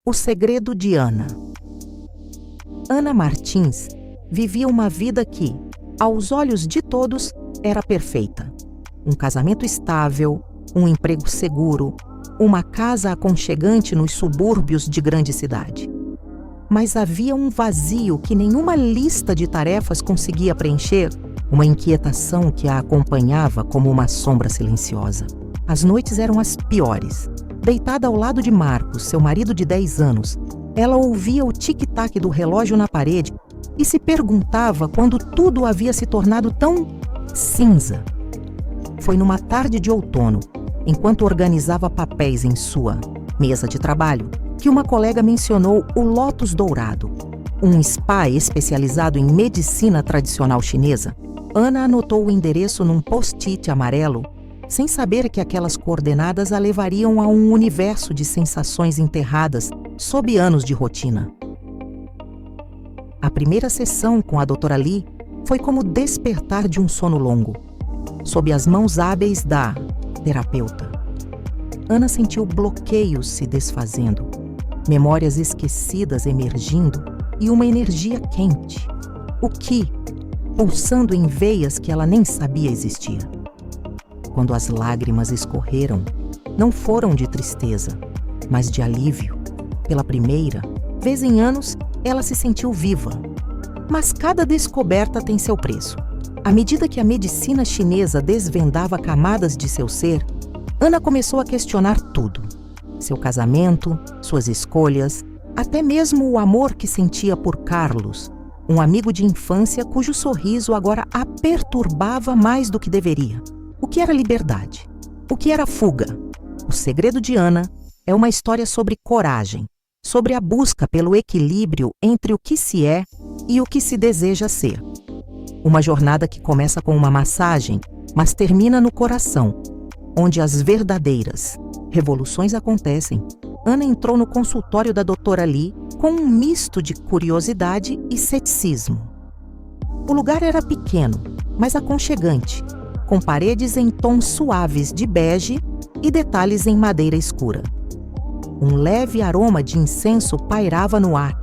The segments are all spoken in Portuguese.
O segredo de Ana. Ana Martins vivia uma vida que, aos olhos de todos, era perfeita. Um casamento estável, um emprego seguro, uma casa aconchegante nos subúrbios de grande cidade. Mas havia um vazio que nenhuma lista de tarefas conseguia preencher, uma inquietação que a acompanhava como uma sombra silenciosa. As noites eram as piores. Deitada ao lado de Marcos, seu marido de 10 anos, ela ouvia o tic-tac do relógio na parede e se perguntava quando tudo havia se tornado tão cinza. Foi numa tarde de outono, enquanto organizava papéis em sua mesa de trabalho, que uma colega mencionou o Lótus Dourado, um spa especializado em medicina tradicional chinesa. Ana anotou o endereço num post-it amarelo, sem saber que aquelas coordenadas a levariam a um universo de sensações enterradas sob anos de rotina. A primeira sessão com a doutora Lee foi como despertar de um sono longo, sob as mãos hábeis da terapeuta. Ana sentiu bloqueios se desfazendo, memórias esquecidas emergindo e uma energia quente, o qi, pulsando em veias que ela nem sabia existir. Quando as lágrimas escorreram, não foram de tristeza, mas de alívio. Pela primeira vez em anos, ela se sentiu viva. Mas cada descoberta tem seu preço. À medida que a medicina chinesa desvendava camadas de seu ser, Ana começou a questionar tudo. Seu casamento, suas escolhas, até mesmo o amor que sentia por Carlos, um amigo de infância cujo sorriso agora a perturbava mais do que deveria. O que era liberdade? O que era fuga? O segredo de Ana é uma história sobre coragem, sobre a busca pelo equilíbrio entre o que se é e o que se deseja ser. Uma jornada que começa com uma massagem, mas termina no coração, onde as verdadeiras revoluções acontecem. Ana entrou no consultório da doutora Lee com um misto de curiosidade e ceticismo. O lugar era pequeno, mas aconchegante, com paredes em tons suaves de bege e detalhes em madeira escura. Um leve aroma de incenso pairava no ar,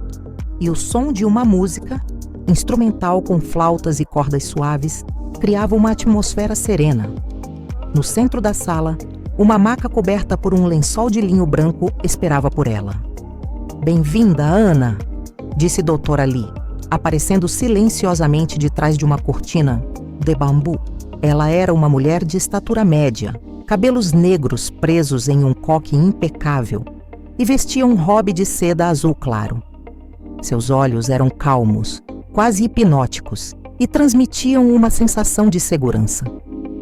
e o som de uma música, instrumental com flautas e cordas suaves, criava uma atmosfera serena. No centro da sala, uma maca coberta por um lençol de linho branco esperava por ela. "Bem-vinda, Ana", disse doutora Lee, aparecendo silenciosamente de trás de uma cortina de bambu. Ela era uma mulher de estatura média, cabelos negros presos em um coque impecável e vestia um robe de seda azul claro. Seus olhos eram calmos, quase hipnóticos, e transmitiam uma sensação de segurança.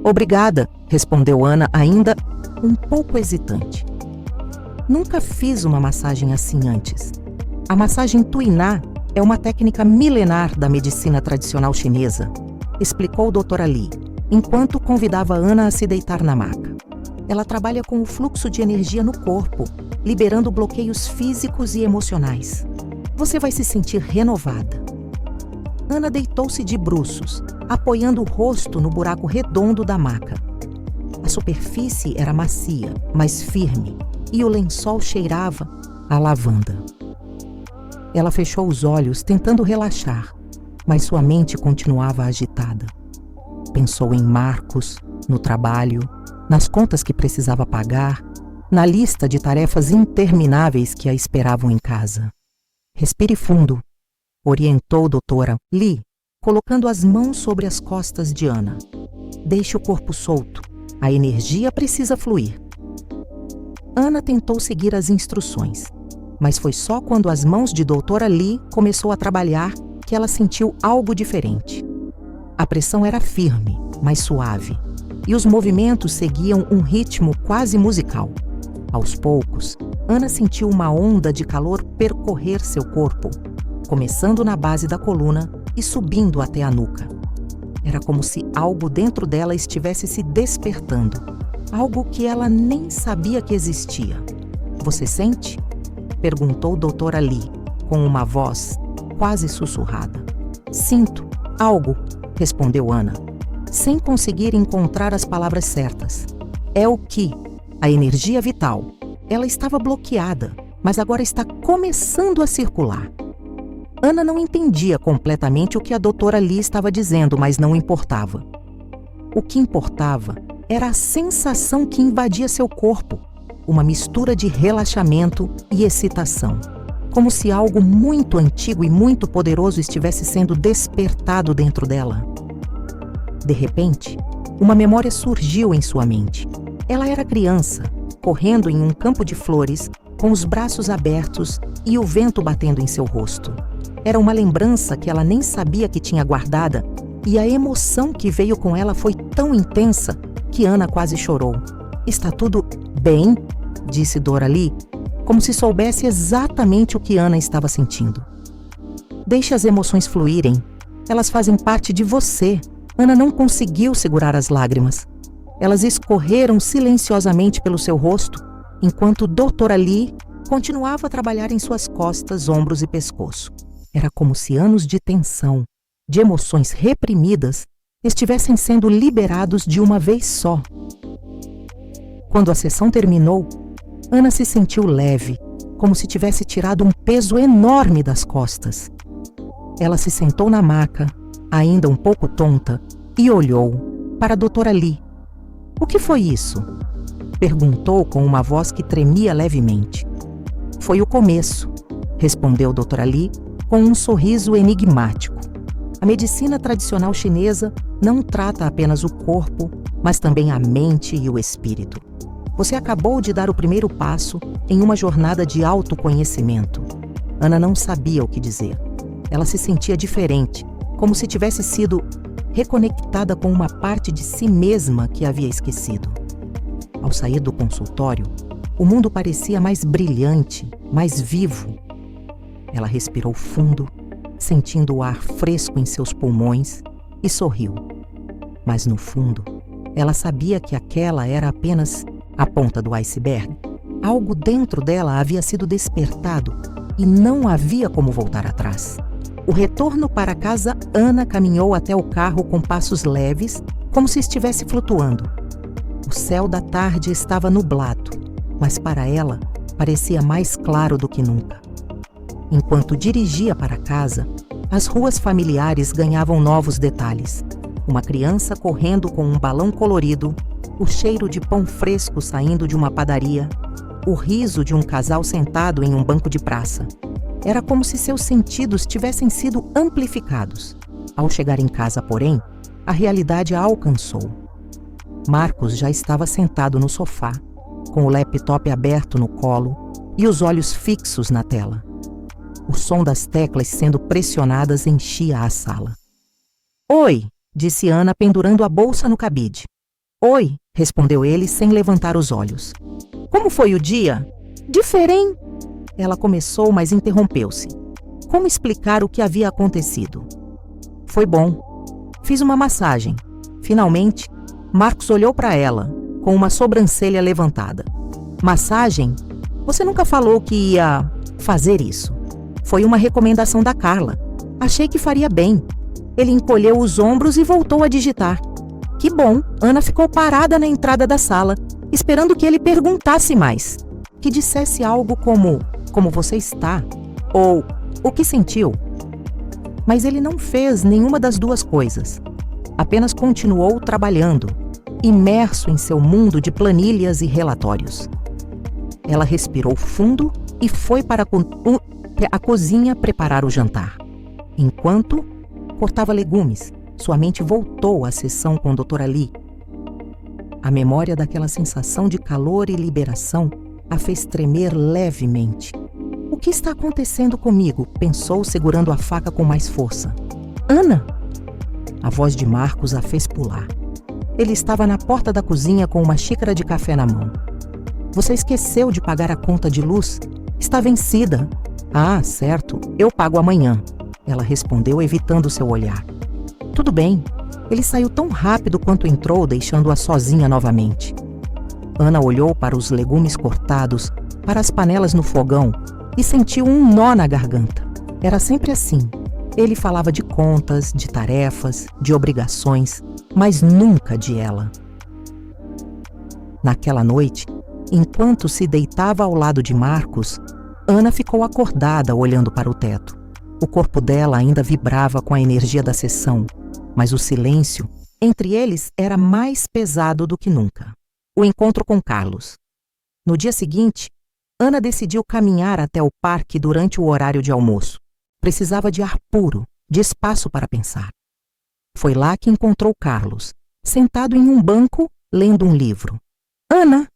"Obrigada", respondeu Ana, ainda um pouco hesitante. "Nunca fiz uma massagem assim antes. A massagem Tuiná é uma técnica milenar da medicina tradicional chinesa", explicou doutora Lee, enquanto convidava Ana a se deitar na maca. "Ela trabalha com o fluxo de energia no corpo, liberando bloqueios físicos e emocionais. Você vai se sentir renovada." Ana deitou-se de bruços, apoiando o rosto no buraco redondo da maca. A superfície era macia, mas firme, e o lençol cheirava a lavanda. Ela fechou os olhos, tentando relaxar, mas sua mente continuava agitada. Pensou em Marcos, no trabalho, nas contas que precisava pagar, na lista de tarefas intermináveis que a esperavam em casa. "Respire fundo", orientou doutora Lee, colocando as mãos sobre as costas de Ana. "Deixe o corpo solto. A energia precisa fluir." Ana tentou seguir as instruções, mas foi só quando as mãos de doutora Lee começou a trabalhar que ela sentiu algo diferente. A pressão era firme, mas suave, e os movimentos seguiam um ritmo quase musical. Aos poucos, Ana sentiu uma onda de calor percorrer seu corpo, começando na base da coluna e subindo até a nuca. Era como se algo dentro dela estivesse se despertando, algo que ela nem sabia que existia. "Você sente?", perguntou doutora Lee, com uma voz quase sussurrada. "Sinto algo", respondeu Ana, sem conseguir encontrar as palavras certas. "É o qi, a energia vital. Ela estava bloqueada, mas agora está começando a circular. Ana não entendia completamente o que a doutora Lee estava dizendo, mas não importava. O que importava era a sensação que invadia seu corpo, uma mistura de relaxamento e excitação, como se algo muito antigo e muito poderoso estivesse sendo despertado dentro dela. De repente, uma memória surgiu em sua mente. Ela era criança, correndo em um campo de flores, com os braços abertos e o vento batendo em seu rosto. Era uma lembrança que ela nem sabia que tinha guardada, e a emoção que veio com ela foi tão intensa que Ana quase chorou. "Está tudo bem?", disse Dora Lee, como se soubesse exatamente o que Ana estava sentindo. "Deixe as emoções fluírem. Elas fazem parte de você." Ana não conseguiu segurar as lágrimas. Elas escorreram silenciosamente pelo seu rosto, enquanto Doutora Lee continuava a trabalhar em suas costas, ombros e pescoço. Era como se anos de tensão, de emoções reprimidas, estivessem sendo liberados de uma vez só. Quando a sessão terminou, Ana se sentiu leve, como se tivesse tirado um peso enorme das costas. Ela se sentou na maca, ainda um pouco tonta, e olhou para a doutora Lee. "O que foi isso?", perguntou com uma voz que tremia levemente. "Foi o começo", respondeu doutora Lee com um sorriso enigmático. "A medicina tradicional chinesa não trata apenas o corpo, mas também a mente e o espírito. Você acabou de dar o primeiro passo em uma jornada de autoconhecimento." Ana não sabia o que dizer. Ela se sentia diferente, como se tivesse sido reconectada com uma parte de si mesma que havia esquecido. Ao sair do consultório, o mundo parecia mais brilhante, mais vivo. Ela respirou fundo, sentindo o ar fresco em seus pulmões, e sorriu. Mas no fundo, ela sabia que aquela era apenas a ponta do iceberg. Algo dentro dela havia sido despertado e não havia como voltar atrás. O retorno para casa, Ana caminhou até o carro com passos leves, como se estivesse flutuando. O céu da tarde estava nublado, mas para ela parecia mais claro do que nunca. Enquanto dirigia para casa, as ruas familiares ganhavam novos detalhes. Uma criança correndo com um balão colorido, o cheiro de pão fresco saindo de uma padaria, o riso de um casal sentado em um banco de praça. Era como se seus sentidos tivessem sido amplificados. Ao chegar em casa, porém, a realidade a alcançou. Marcos já estava sentado no sofá, com o laptop aberto no colo e os olhos fixos na tela. O som das teclas sendo pressionadas enchia a sala. "Oi", disse Ana, pendurando a bolsa no cabide. "Oi", respondeu ele sem levantar os olhos. "Como foi o dia?" "Diferente", ela começou, mas interrompeu-se. Como explicar o que havia acontecido? "Foi bom. Fiz uma massagem." Finalmente, Marcos olhou para ela, com uma sobrancelha levantada. "Massagem? Você nunca falou que ia fazer isso." "Foi uma recomendação da Carla. Achei que faria bem." Ele encolheu os ombros e voltou a digitar. "Que bom." Ana ficou parada na entrada da sala, esperando que ele perguntasse mais. Que dissesse algo como você está? Ou o que sentiu? Mas ele não fez nenhuma das duas coisas. Apenas continuou trabalhando, imerso em seu mundo de planilhas e relatórios. Ela respirou fundo e foi para a cozinha preparar o jantar. Enquanto cortava legumes, sua mente voltou à sessão com a doutora Lee. A memória daquela sensação de calor e liberação a fez tremer levemente. "O que está acontecendo comigo?", pensou, segurando a faca com mais força. "Ana!" A voz de Marcos a fez pular. Ele estava na porta da cozinha com uma xícara de café na mão. "Você esqueceu de pagar a conta de luz? Está vencida." "Ah, certo, eu pago amanhã", ela respondeu, evitando seu olhar. "Tudo bem." Ele saiu tão rápido quanto entrou, deixando-a sozinha novamente. Ana olhou para os legumes cortados, para as panelas no fogão e sentiu um nó na garganta. Era sempre assim. Ele falava de contas, de tarefas, de obrigações, mas nunca de ela. Naquela noite, enquanto se deitava ao lado de Marcos, Ana ficou acordada olhando para o teto. O corpo dela ainda vibrava com a energia da sessão, mas o silêncio entre eles era mais pesado do que nunca. O encontro com Carlos. No dia seguinte, Ana decidiu caminhar até o parque durante o horário de almoço. Precisava de ar puro, de espaço para pensar. Foi lá que encontrou Carlos, sentado em um banco, lendo um livro. "Ana!"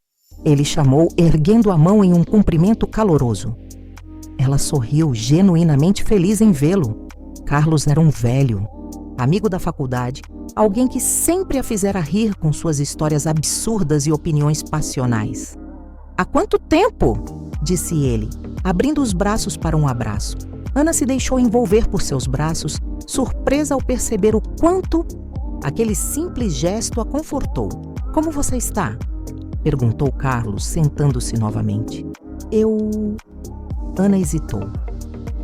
ele chamou, erguendo a mão em um cumprimento caloroso. Ela sorriu, genuinamente feliz em vê-lo. Carlos era um velho, amigo da faculdade, alguém que sempre a fizera rir com suas histórias absurdas e opiniões passionais. "Há quanto tempo?" disse ele, abrindo os braços para um abraço. Ana se deixou envolver por seus braços, surpresa ao perceber o quanto aquele simples gesto a confortou. "Como você está?" perguntou Carlos, sentando-se novamente. Ana hesitou.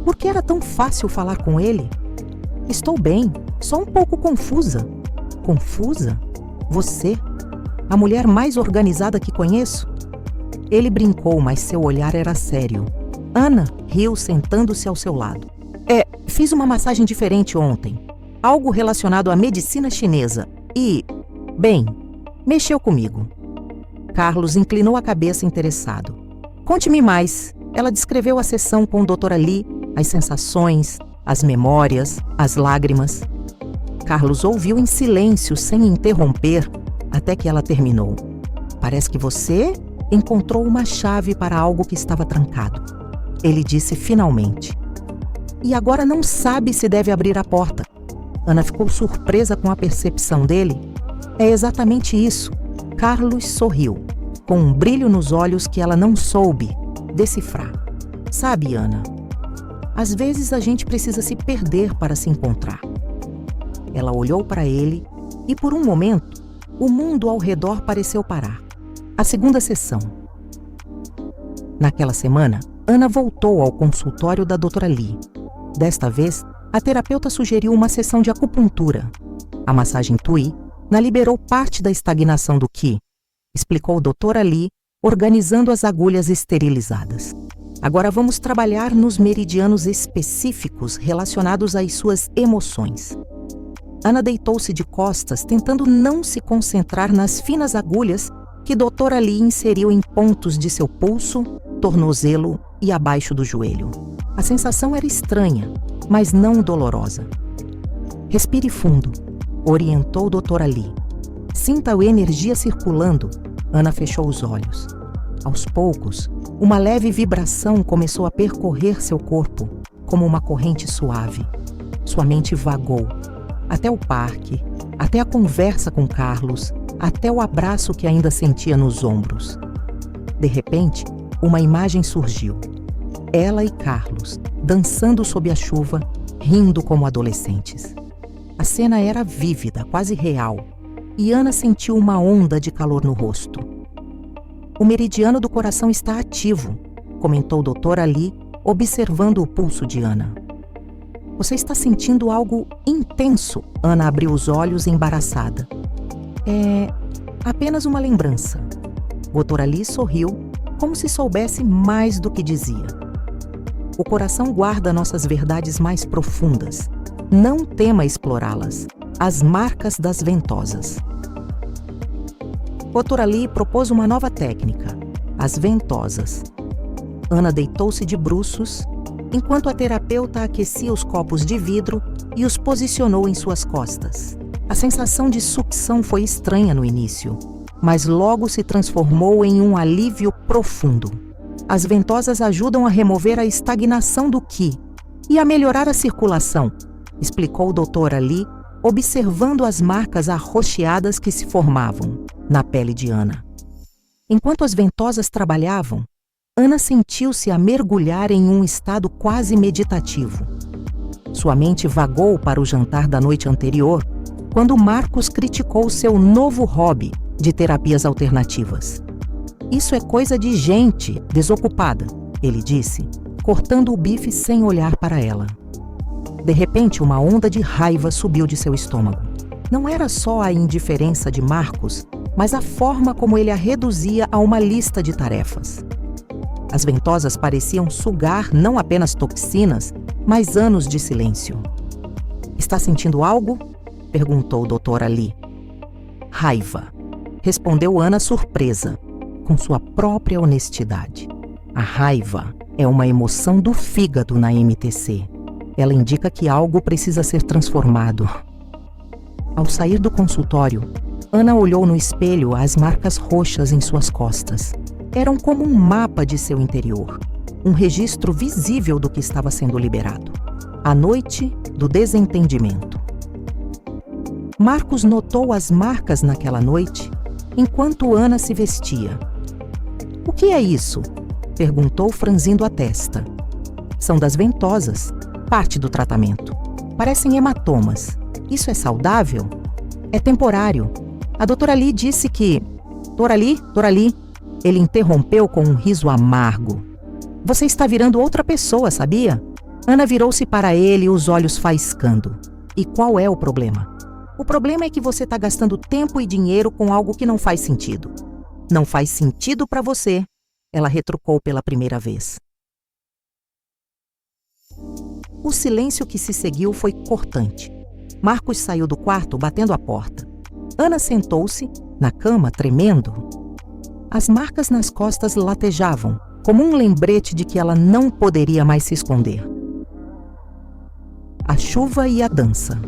Por que era tão fácil falar com ele? "Estou bem, só um pouco confusa." "Confusa? Você? A mulher mais organizada que conheço?" Ele brincou, mas seu olhar era sério. Ana riu, sentando-se ao seu lado. Fiz uma massagem diferente ontem. Algo relacionado à medicina chinesa. E, bem, mexeu comigo." Carlos inclinou a cabeça interessado. "Conte-me mais." Ela descreveu a sessão com Doutora Lee, as sensações, as memórias, as lágrimas. Carlos ouviu em silêncio, sem interromper, até que ela terminou. "Parece que você encontrou uma chave para algo que estava trancado." Ele disse finalmente. "E agora não sabe se deve abrir a porta." Ana ficou surpresa com a percepção dele. "É exatamente isso." Carlos sorriu, com um brilho nos olhos que ela não soube decifrar. "Sabe, Ana, às vezes a gente precisa se perder para se encontrar." Ela olhou para ele e, por um momento, o mundo ao redor pareceu parar. A segunda sessão. Naquela semana, Ana voltou ao consultório da Doutora Lee. Desta vez, a terapeuta sugeriu uma sessão de acupuntura. A massagem Tui na liberou parte da estagnação do Qi, explicou Doutora Lee, organizando as agulhas esterilizadas. "Agora vamos trabalhar nos meridianos específicos relacionados às suas emoções." Ana deitou-se de costas, tentando não se concentrar nas finas agulhas que Doutora Lee inseriu em pontos de seu pulso, tornozelo e abaixo do joelho. A sensação era estranha, mas não dolorosa. "Respire fundo", orientou Doutora Lee. "Sinta a energia circulando." Ana fechou os olhos. Aos poucos, uma leve vibração começou a percorrer seu corpo, como uma corrente suave. Sua mente vagou, até o parque, até a conversa com Carlos, até o abraço que ainda sentia nos ombros. De repente, uma imagem surgiu. Ela e Carlos, dançando sob a chuva, rindo como adolescentes. A cena era vívida, quase real, e Ana sentiu uma onda de calor no rosto. "O meridiano do coração está ativo", comentou Doutora Lee, observando o pulso de Ana. "Você está sentindo algo intenso." Ana abriu os olhos embaraçada. "É apenas uma lembrança." Doutora Lee sorriu, como se soubesse mais do que dizia. "O coração guarda nossas verdades mais profundas. Não tema explorá-las. As marcas das ventosas." Doutora Lee propôs uma nova técnica, as ventosas. Ana deitou-se de bruços, enquanto a terapeuta aquecia os copos de vidro e os posicionou em suas costas. A sensação de sucção foi estranha no início, mas logo se transformou em um alívio profundo. As ventosas ajudam a remover a estagnação do Qi e a melhorar a circulação, explicou Doutora Lee, observando as marcas arroxeadas que se formavam na pele de Ana. Enquanto as ventosas trabalhavam, Ana sentiu-se a mergulhar em um estado quase meditativo. Sua mente vagou para o jantar da noite anterior, quando Marcos criticou seu novo hobby de terapias alternativas. "Isso é coisa de gente desocupada", ele disse, cortando o bife sem olhar para ela. De repente, uma onda de raiva subiu de seu estômago. Não era só a indiferença de Marcos, mas a forma como ele a reduzia a uma lista de tarefas. As ventosas pareciam sugar não apenas toxinas, mas anos de silêncio. Está sentindo algo? Perguntou doutora Lee. Raiva, respondeu Ana surpresa, com sua própria honestidade. A raiva é uma emoção do fígado na MTC. Ela indica que algo precisa ser transformado. Ao sair do consultório, Ana olhou no espelho as marcas roxas em suas costas. Eram como um mapa de seu interior, um registro visível do que estava sendo liberado. A noite do desentendimento. Marcos notou as marcas naquela noite, enquanto Ana se vestia. O que é isso? Perguntou, franzindo a testa. São das ventosas, parte do tratamento. Parecem hematomas. Isso é saudável? É temporário. A doutora Lee disse que... Dora Lee? Ele interrompeu com um riso amargo. Você está virando outra pessoa, sabia? Ana virou-se para ele, os olhos faiscando. E qual é o problema? O problema é que você está gastando tempo e dinheiro com algo que não faz sentido. Não faz sentido para você, ela retrucou pela primeira vez. O silêncio que se seguiu foi cortante. Marcos saiu do quarto batendo a porta. Ana sentou-se, na cama, tremendo. As marcas nas costas latejavam, como um lembrete de que ela não poderia mais se esconder. A chuva e a dança.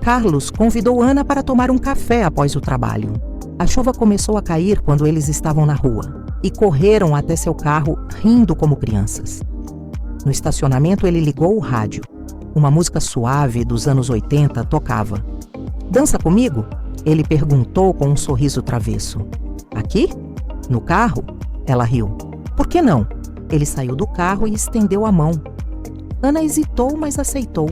Carlos convidou Ana para tomar um café após o trabalho. A chuva começou a cair quando eles estavam na rua e correram até seu carro rindo como crianças. No estacionamento ele ligou o rádio. Uma música suave dos anos 80 tocava. Dança comigo? Ele perguntou com um sorriso travesso. Aqui? No carro? Ela riu. Por que não? Ele saiu do carro e estendeu a mão. Ana hesitou, mas aceitou.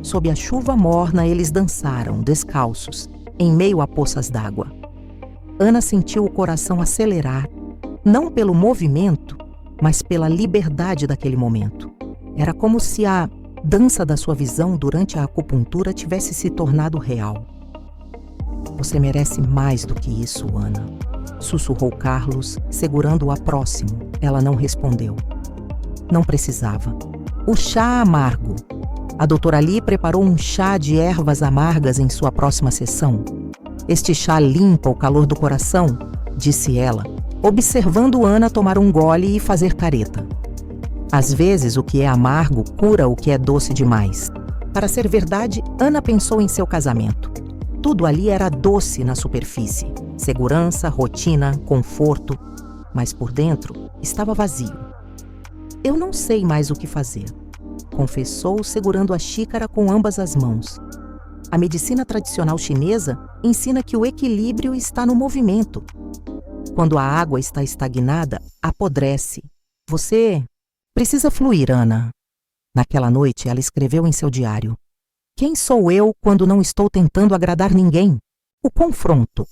Sob a chuva morna, eles dançaram, descalços, em meio a poças d'água. Ana sentiu o coração acelerar, não pelo movimento, mas pela liberdade daquele momento. Era como se a dança da sua visão durante a acupuntura tivesse se tornado real. Você merece mais do que isso, Ana, sussurrou Carlos, segurando-a próximo. Ela não respondeu. Não precisava. O chá amargo. A doutora Lee preparou um chá de ervas amargas em sua próxima sessão. Este chá limpa o calor do coração, disse ela, observando Ana tomar um gole e fazer careta. Às vezes, o que é amargo cura o que é doce demais. Para ser verdade, Ana pensou em seu casamento. Tudo ali era doce na superfície. Segurança, rotina, conforto. Mas por dentro, estava vazio. Eu não sei mais o que fazer, confessou, segurando a xícara com ambas as mãos. A medicina tradicional chinesa ensina que o equilíbrio está no movimento. Quando a água está estagnada, apodrece. Você precisa fluir, Ana. Naquela noite, ela escreveu em seu diário. Quem sou eu quando não estou tentando agradar ninguém? O confronto.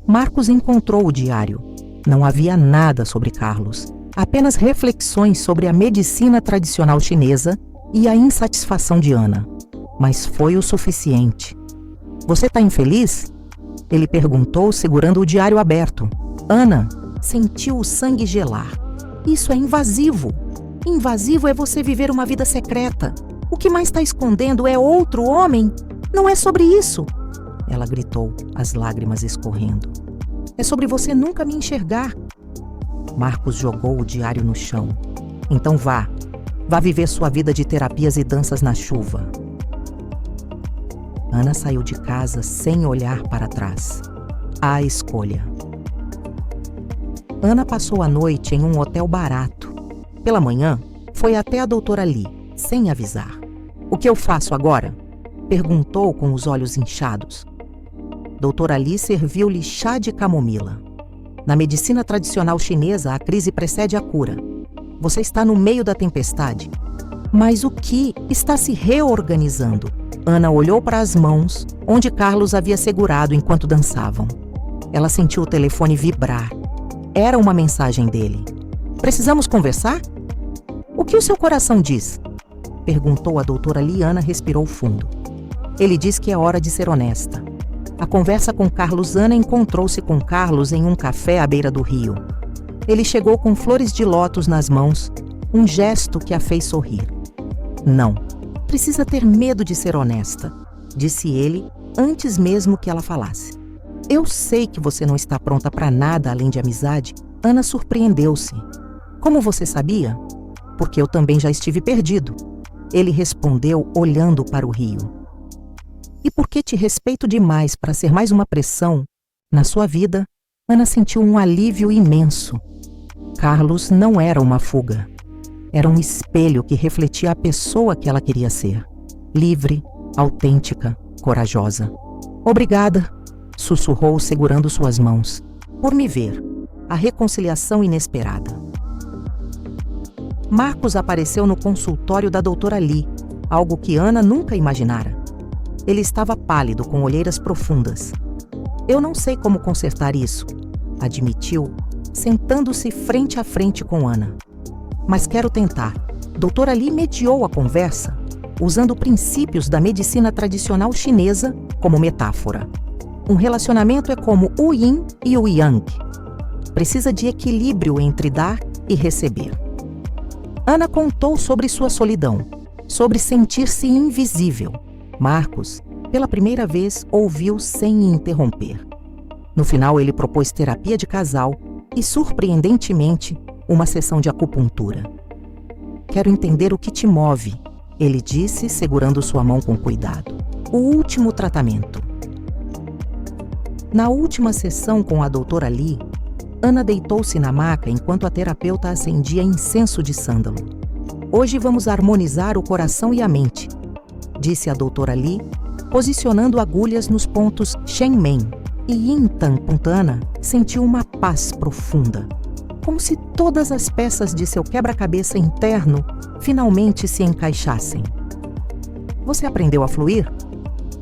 Marcos encontrou o diário. Não havia nada sobre Carlos. Apenas reflexões sobre a medicina tradicional chinesa e a insatisfação de Ana. Mas foi o suficiente. Você está infeliz? Ele perguntou, segurando o diário aberto. Ana sentiu o sangue gelar. Isso é invasivo. Invasivo é você viver uma vida secreta. O que mais está escondendo é outro homem? Não é sobre isso. Ela gritou, as lágrimas escorrendo. É sobre você nunca me enxergar. Marcos jogou o diário no chão. Então vá viver sua vida de terapias e danças na chuva. Ana saiu de casa sem olhar para trás. A escolha. Ana passou a noite em um hotel barato. Pela manhã, foi até a doutora Lee, sem avisar. O que eu faço agora? Perguntou com os olhos inchados. Doutora Lee serviu-lhe chá de camomila. Na medicina tradicional chinesa, a crise precede a cura. Você está no meio da tempestade. Mas o que está se reorganizando? Ana olhou para as mãos, onde Carlos havia segurado enquanto dançavam. Ela sentiu o telefone vibrar. Era uma mensagem dele. Precisamos conversar? O que o seu coração diz? Perguntou a doutora Lee. Ana respirou fundo. Ele diz que é hora de ser honesta. A conversa com Carlos. Ana encontrou-se com Carlos em um café à beira do rio. Ele chegou com flores de lótus nas mãos, um gesto que a fez sorrir. Não, precisa ter medo de ser honesta, disse ele antes mesmo que ela falasse. Eu sei que você não está pronta para nada além de amizade. Ana surpreendeu-se. Como você sabia? Porque eu também já estive perdido. Ele respondeu olhando para o rio. E porque te respeito demais para ser mais uma pressão na sua vida, Ana sentiu um alívio imenso. Carlos não era uma fuga. Era um espelho que refletia a pessoa que ela queria ser. Livre, autêntica, corajosa. Obrigada, sussurrou segurando suas mãos. Por me ver. A reconciliação inesperada. Marcos apareceu no consultório da doutora Lee, algo que Ana nunca imaginara. Ele estava pálido, com olheiras profundas. Eu não sei como consertar isso, admitiu, sentando-se frente a frente com Ana. Mas quero tentar. Doutora Lee mediou a conversa, usando princípios da medicina tradicional chinesa como metáfora. Um relacionamento é como o yin e o yang. Precisa de equilíbrio entre dar e receber. Ana contou sobre sua solidão, sobre sentir-se invisível. Marcos, pela primeira vez, ouviu sem interromper. No final, ele propôs terapia de casal e, surpreendentemente, uma sessão de acupuntura. Quero entender o que te move, ele disse, segurando sua mão com cuidado. O último tratamento. Na última sessão com a doutora Lee, Ana deitou-se na maca enquanto a terapeuta acendia incenso de sândalo. Hoje vamos harmonizar o coração e a mente, disse a doutora Lee, posicionando agulhas nos pontos Shenmen. E então, Ana sentiu uma paz profunda, como se todas as peças de seu quebra-cabeça interno finalmente se encaixassem. Você aprendeu a fluir?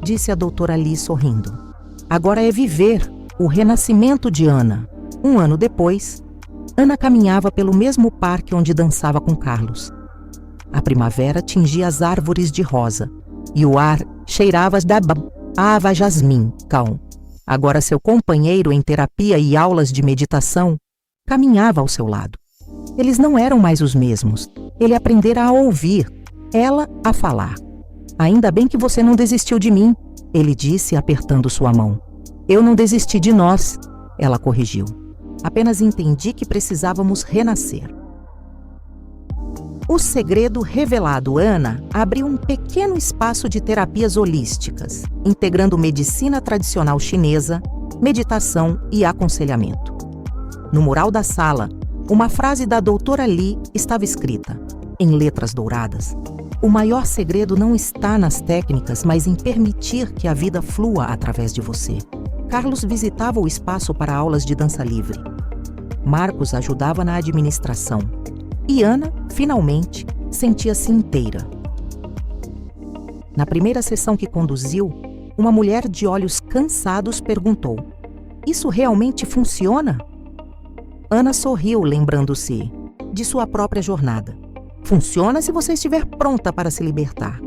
Disse a doutora Lee sorrindo. Agora é viver o renascimento de Ana. Um ano depois, Ana caminhava pelo mesmo parque onde dançava com Carlos. A primavera tingia as árvores de rosa e o ar cheirava da ava jasmim, calmo. Agora seu companheiro em terapia e aulas de meditação caminhava ao seu lado. Eles não eram mais os mesmos. Ele aprendera a ouvir, ela a falar. Ainda bem que você não desistiu de mim, ele disse apertando sua mão. Eu não desisti de nós, ela corrigiu. Apenas entendi que precisávamos renascer. O segredo revelado Ana abriu um pequeno espaço de terapias holísticas, integrando medicina tradicional chinesa, meditação e aconselhamento. No mural da sala, uma frase da doutora Lee estava escrita, em letras douradas. O maior segredo não está nas técnicas, mas em permitir que a vida flua através de você. Carlos visitava o espaço para aulas de dança livre. Marcos ajudava na administração. E Ana, finalmente, sentia-se inteira. Na primeira sessão que conduziu, uma mulher de olhos cansados perguntou: "Isso realmente funciona?" Ana sorriu, lembrando-se de sua própria jornada. Funciona se você estiver pronta para se libertar.